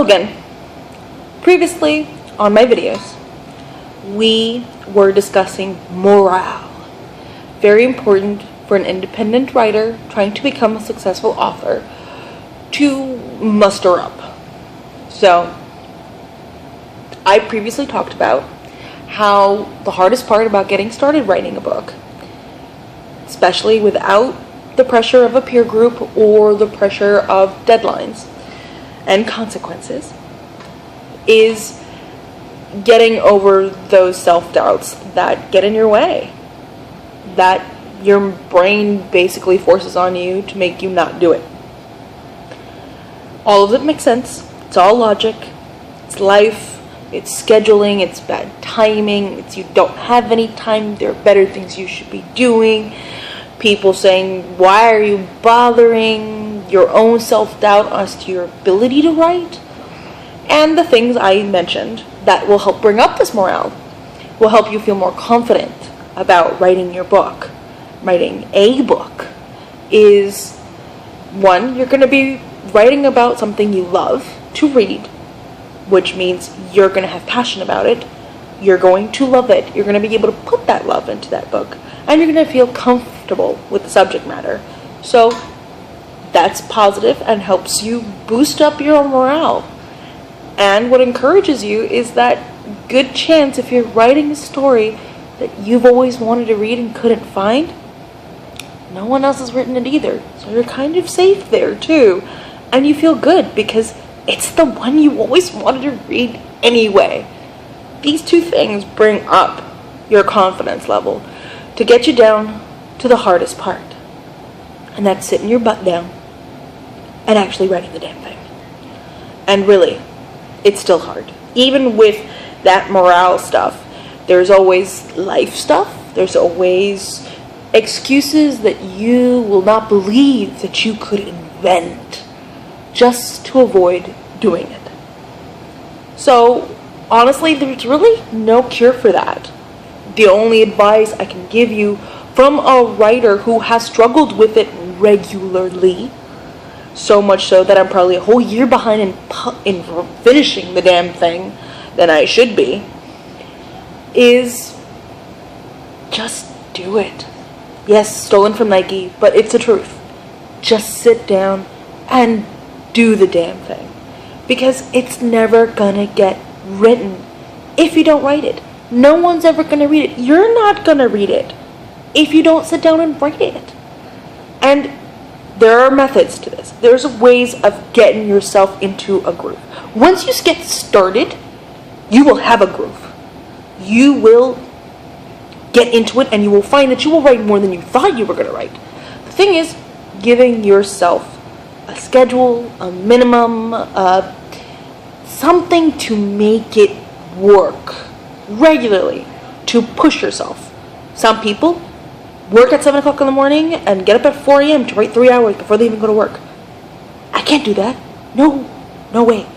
Hello again. Previously on my videos, we were discussing morale. Very important for an independent writer trying to become a successful author to muster up. So, I previously talked about how the hardest part about getting started writing a book, especially without the pressure of a peer group or the pressure of deadlines and consequences, is getting over those self-doubts that get in your way, that your brain basically forces on you to make you not do it. All of it makes sense. It's all logic. It's life. It's scheduling. It's bad timing. It's you don't have any time. There are better things you should be doing. People saying, why are you bothering? Your own self-doubt as to your ability to write. And the things I mentioned that will help bring up this morale, will help you feel more confident about writing your book. Writing a book is, one, you're going to be writing about something you love to read, which means you're going to have passion about it. You're going to love it. You're going to be able to put that love into that book. And you're going to feel comfortable with the subject matter. So that's positive and helps you boost up your morale. And what encourages you is that good chance if you're writing a story that you've always wanted to read and couldn't find, no one else has written it either. So you're kind of safe there too. And you feel good because it's the one you always wanted to read anyway. These two things bring up your confidence level to get you down to the hardest part. And that's sitting your butt down and actually writing the damn thing. And really, it's still hard. Even with that morale stuff, there's always life stuff. There's always excuses that you will not believe that you could invent just to avoid doing it. So, honestly, there's really no cure for that. The only advice I can give you from a writer who has struggled with it regularly, so much so that I'm probably a whole year behind in finishing the damn thing than I should be, is just do it. Yes, stolen from Nike, but it's the truth. Just sit down and do the damn thing. Because it's never gonna get written if you don't write it. No one's ever gonna read it. You're not gonna read it if you don't sit down and write it. And there are methods to this. There's ways of getting yourself into a groove. Once you get started, you will have a groove. You will get into it and you will find that you will write more than you thought you were going to write. The thing is, giving yourself a schedule, a minimum, something to make it work regularly, to push yourself. Some people work at 7 o'clock in the morning and get up at 4 a.m. to write 3 hours before they even go to work. I can't do that. No way.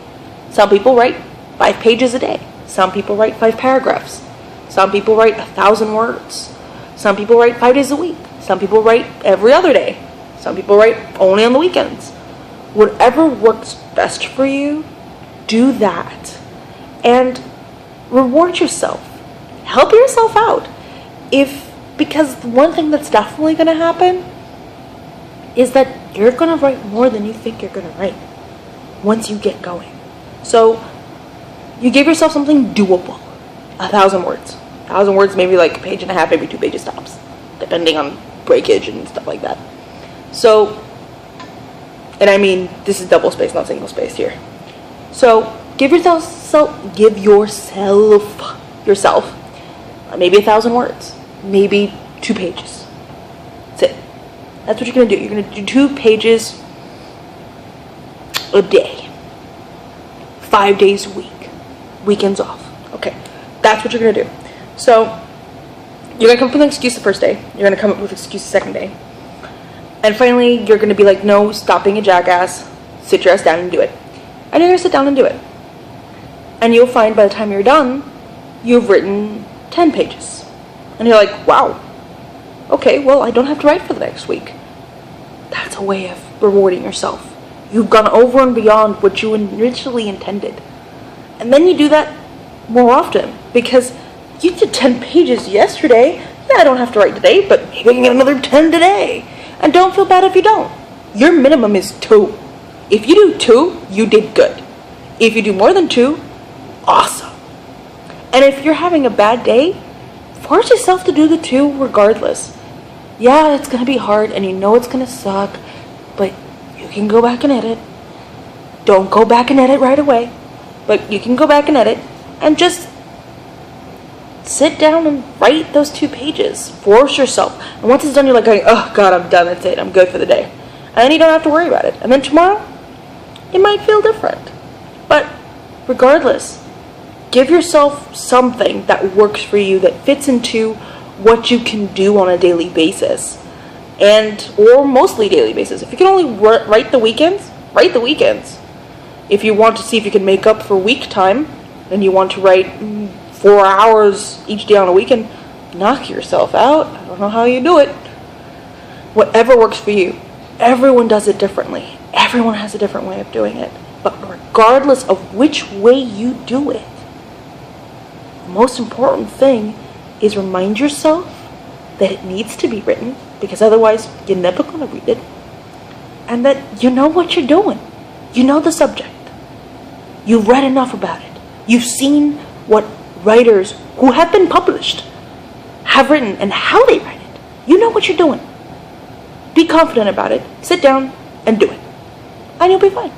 Some people write 5 pages a day. Some people write 5 paragraphs. Some people write 1,000 words. Some people write 5 days a week. Some people write every other day. Some people write only on the weekends. Whatever works best for you, do that. And reward yourself. Help yourself out. Because one thing that's definitely going to happen is that you're going to write more than you think you're going to write once you get going. So you give yourself something doable. 1,000 words. 1,000 words, maybe like a page and a half, maybe 2 pages tops, depending on breakage and stuff like that. So, and I mean, this is double space, not single space here. So give yourself maybe 1,000 words. Maybe 2 pages. That's it. That's what you're going to do. You're going to do 2 pages a day. 5 days a week. Weekends off. Okay. That's what you're going to do. So, you're going to come up with an excuse the first day. You're going to come up with an excuse the second day. And finally, you're going to be like, no, stop being a jackass. Sit your ass down and do it. And you're going to sit down and do it. And you'll find by the time you're done, you've written 10 pages. And you're like, wow, okay, well, I don't have to write for the next week. That's a way of rewarding yourself. You've gone over and beyond what you initially intended. And then you do that more often, because you did 10 pages yesterday. Yeah, I don't have to write today, but maybe I can get another 10 today. And don't feel bad if you don't. Your minimum is 2. If you do 2, you did good. If you do more than 2, awesome. And if you're having a bad day, force yourself to do the 2 regardless. Yeah, it's going to be hard and you know it's going to suck, but you can go back and edit. Don't go back and edit right away, but you can go back and edit and just sit down and write those 2 pages. Force yourself. And once it's done, you're like going, oh God, I'm done. That's it. I'm good for the day. And then you don't have to worry about it. And then tomorrow, it might feel different. But regardless, give yourself something that works for you, that fits into what you can do on a daily basis. Or mostly daily basis. If you can only write the weekends, write the weekends. If you want to see if you can make up for week time, and you want to write 4 hours each day on a weekend, knock yourself out. I don't know how you do it. Whatever works for you. Everyone does it differently. Everyone has a different way of doing it. But regardless of which way you do it, the most important thing is remind yourself that it needs to be written, because otherwise you're never going to read it, and that you know what you're doing. You know the subject. You've read enough about it. You've seen what writers who have been published have written and how they write it. You know what you're doing. Be confident about it. Sit down and do it. And you'll be fine.